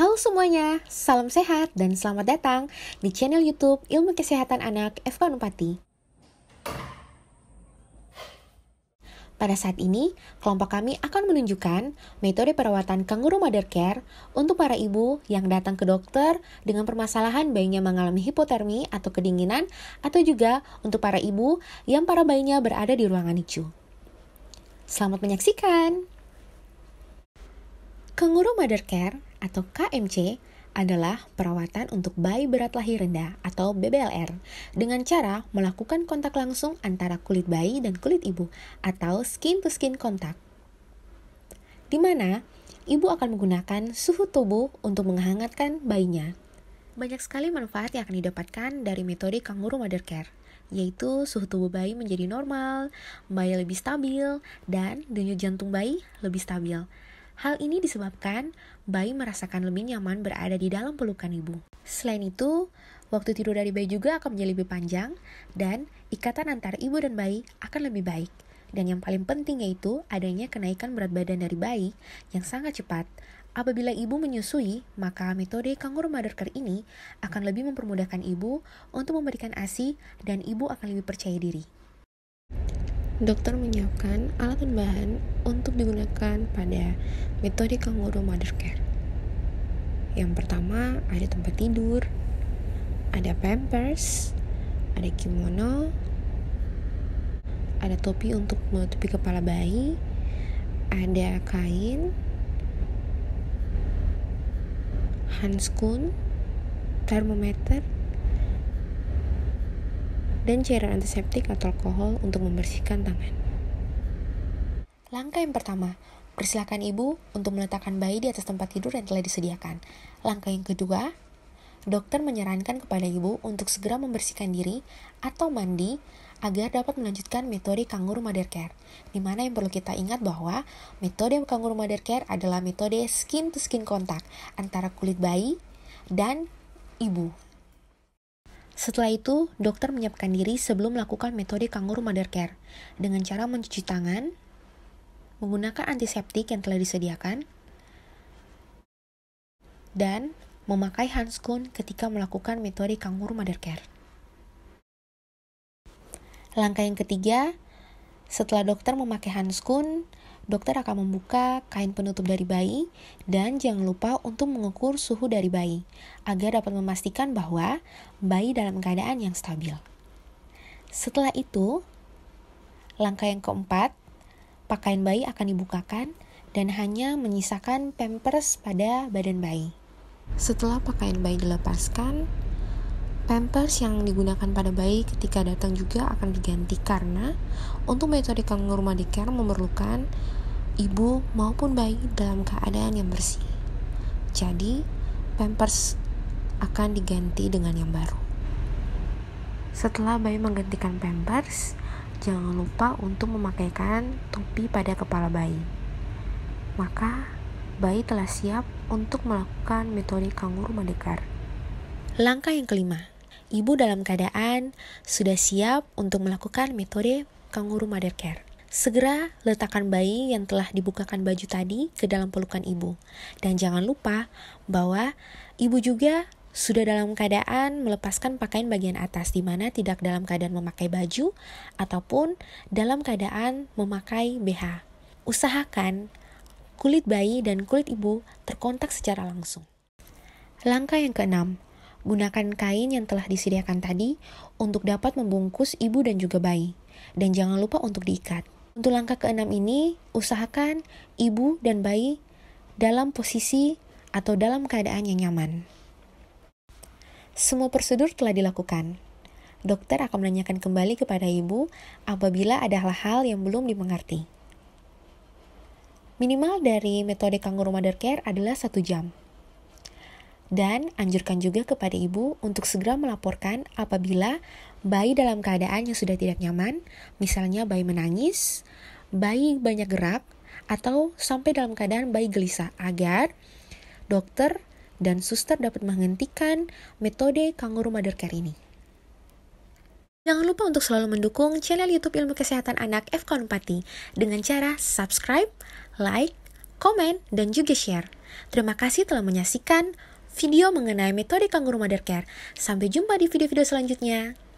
Halo semuanya, salam sehat dan selamat datang di channel YouTube Ilmu Kesehatan Anak FK Unpati. Pada saat ini, kelompok kami akan menunjukkan metode perawatan Kangaroo Mother Care untuk para ibu yang datang ke dokter dengan permasalahan bayinya mengalami hipotermi atau kedinginan, atau juga untuk para ibu yang para bayinya berada di ruangan NICU. Selamat menyaksikan! Kangaroo Mother Care atau KMC adalah perawatan untuk bayi berat lahir rendah atau BBLR dengan cara melakukan kontak langsung antara kulit bayi dan kulit ibu atau skin to skin contact, di mana ibu akan menggunakan suhu tubuh untuk menghangatkan bayinya. Banyak sekali manfaat yang akan didapatkan dari metode Kangaroo Mother Care, yaitu suhu tubuh bayi menjadi normal, bayi lebih stabil, dan denyut jantung bayi lebih stabil. Hal ini disebabkan bayi merasakan lebih nyaman berada di dalam pelukan ibu. Selain itu, waktu tidur dari bayi juga akan menjadi lebih panjang dan ikatan antara ibu dan bayi akan lebih baik. Dan yang paling penting yaitu adanya kenaikan berat badan dari bayi yang sangat cepat. Apabila ibu menyusui, maka metode Kangaroo Mother Care ini akan lebih mempermudahkan ibu untuk memberikan ASI dan ibu akan lebih percaya diri. Dokter menyiapkan alat dan bahan untuk digunakan pada metode Kangaroo Mother Care. Yang pertama ada tempat tidur, ada pampers, ada kimono, ada topi untuk menutupi kepala bayi, ada kain, handskun, termometer, dan cairan antiseptik atau alkohol untuk membersihkan tangan. Langkah yang pertama, persilakan ibu untuk meletakkan bayi di atas tempat tidur yang telah disediakan. Langkah yang kedua, dokter menyarankan kepada ibu untuk segera membersihkan diri atau mandi agar dapat melanjutkan metode Kangaroo Mother Care. Di mana yang perlu kita ingat bahwa metode Kangaroo Mother Care adalah metode skin to skin contact antara kulit bayi dan ibu. Setelah itu, dokter menyiapkan diri sebelum melakukan metode Kangaroo Mother Care dengan cara mencuci tangan, menggunakan antiseptik yang telah disediakan, dan memakai handskun ketika melakukan metode Kangaroo Mother Care. Langkah yang ketiga, setelah dokter memakai handskun, dokter akan membuka kain penutup dari bayi dan jangan lupa untuk mengukur suhu dari bayi agar dapat memastikan bahwa bayi dalam keadaan yang stabil. Setelah itu, langkah yang keempat, pakaian bayi akan dibukakan dan hanya menyisakan pampers pada badan bayi. Setelah pakaian bayi dilepaskan, pampers yang digunakan pada bayi ketika datang juga akan diganti karena untuk metode Kangaroo Mother Care memerlukan ibu maupun bayi dalam keadaan yang bersih. Jadi, pampers akan diganti dengan yang baru. Setelah bayi menggantikan pampers, jangan lupa untuk memakaikan topi pada kepala bayi. Maka, bayi telah siap untuk melakukan metode Kangaroo Mother Care. Langkah yang kelima, ibu dalam keadaan sudah siap untuk melakukan metode Kangaroo Mother Care. Segera letakkan bayi yang telah dibukakan baju tadi ke dalam pelukan ibu. Dan jangan lupa bahwa ibu juga sudah dalam keadaan melepaskan pakaian bagian atas, di mana tidak dalam keadaan memakai baju ataupun dalam keadaan memakai BH. Usahakan kulit bayi dan kulit ibu terkontak secara langsung. Langkah yang keenam, gunakan kain yang telah disediakan tadi untuk dapat membungkus ibu dan juga bayi. Dan jangan lupa untuk diikat. Untuk langkah keenam ini, usahakan ibu dan bayi dalam posisi atau dalam keadaan yang nyaman. Semua prosedur telah dilakukan. Dokter akan menanyakan kembali kepada ibu apabila ada hal-hal yang belum dimengerti. Minimal dari metode Kangaroo Mother Care adalah 1 jam. Dan anjurkan juga kepada ibu untuk segera melaporkan apabila bayi dalam keadaan yang sudah tidak nyaman, misalnya bayi menangis, bayi banyak gerak, atau sampai dalam keadaan bayi gelisah, agar dokter dan suster dapat menghentikan metode Kangaroo Mother Care ini. Jangan lupa untuk selalu mendukung channel YouTube Ilmu Kesehatan Anak FK Unpati dengan cara subscribe, like, komen, dan juga share. Terima kasih telah menyaksikan video mengenai metode kangguru mother care. Sampai jumpa di video-video selanjutnya.